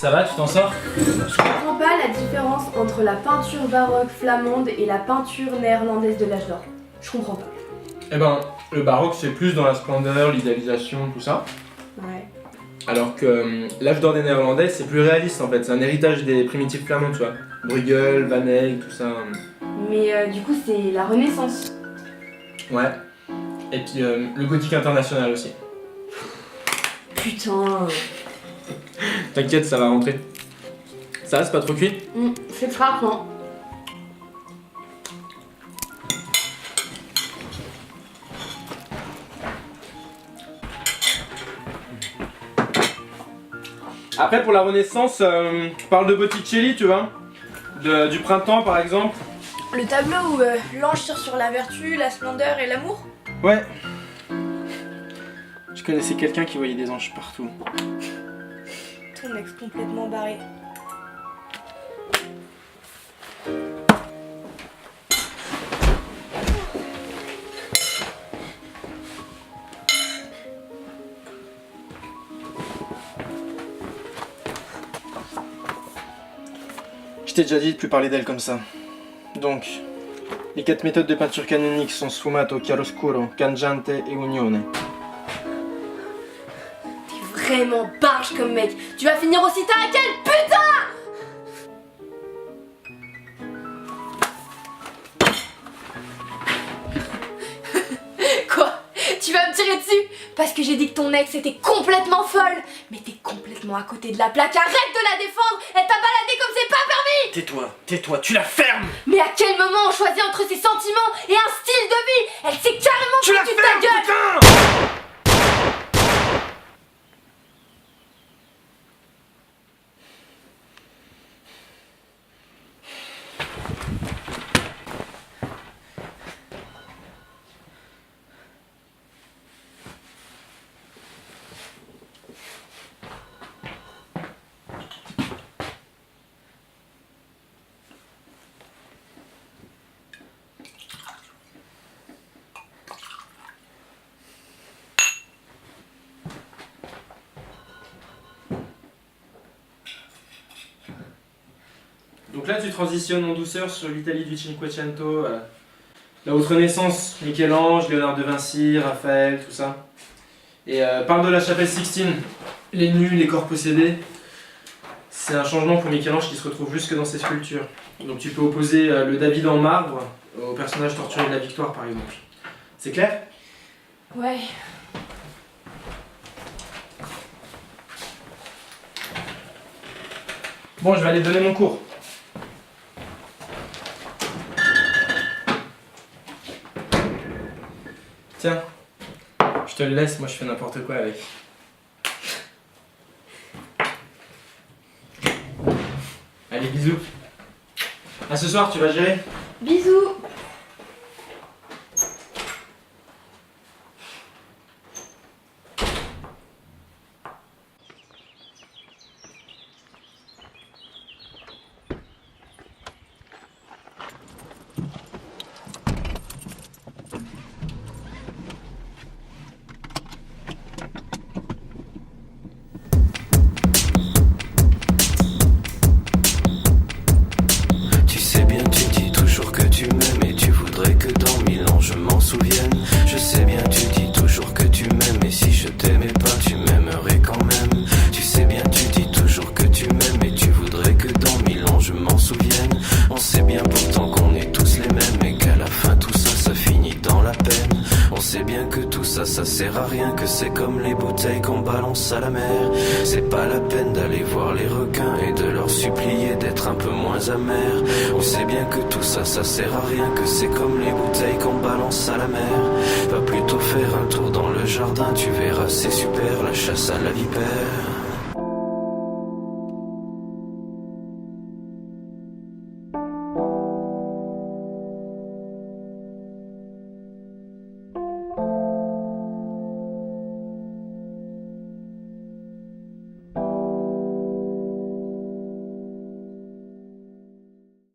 Ça va, tu t'en sors? Je comprends pas la différence entre la peinture baroque flamande et la peinture néerlandaise de l'âge d'or. Je comprends pas. Eh ben, le baroque c'est plus dans la splendeur, l'idéalisation, tout ça. Ouais. Alors que l'âge d'or des Néerlandais c'est plus réaliste en fait, c'est un héritage des primitifs flamands, tu vois. Bruegel, Van Eyck, tout ça. Mais du coup, c'est la Renaissance. Ouais. Et puis le gothique international aussi. Putain. T'inquiète, ça va rentrer. Ça va, c'est pas trop cuit? C'est frappant. Après, pour la Renaissance, on parle de Botticelli, tu vois. Du printemps, par exemple. Le tableau où l'ange tire sur la vertu, la splendeur et l'amour. Ouais. Je connaissais quelqu'un qui voyait des anges partout. Ton ex complètement barré. Je t'ai déjà dit de plus parler d'elle comme ça. Donc, les 4 méthodes de peinture canonique sont sfumato, chiaroscuro, cangiante et unione. T'es vraiment barge comme mec. Tu vas finir aussi tard qu'elle, putain! Quoi? Tu vas me tirer dessus? Parce que j'ai dit que ton ex était complètement folle. Mais t'es complètement à côté de la plaque. Arrête de la défendre. Elle t'a baladé comme c'est pas permis. Tais-toi, tu la fermes! Mais à quel moment on choisit entre ses sentiments et un style de vie? Elle s'est carrément foutue de ta gueule. putain! Donc là, tu transitionnes en douceur sur l'Italie du Cinquecento, la haute Renaissance, Michel-Ange, Léonard de Vinci, Raphaël, tout ça. Et parle de la chapelle Sixtine, les nus, les corps possédés. C'est un changement pour Michel-Ange qui se retrouve jusque dans ses sculptures. Donc tu peux opposer le David en marbre au personnage torturé de la Victoire, par exemple. C'est clair? Ouais. Bon, je vais aller donner mon cours. Tiens, je te le laisse, moi je fais n'importe quoi avec. Allez, bisous. À ce soir, tu vas gérer? Bisous. Ça sert à rien, que c'est comme les bouteilles qu'on balance à la mer. C'est pas la peine d'aller voir les requins et de leur supplier d'être un peu moins amers. On sait bien que tout ça, ça sert à rien, que c'est comme les bouteilles qu'on balance à la mer. Va plutôt faire un tour dans le jardin, tu verras, c'est super, la chasse à la vipère.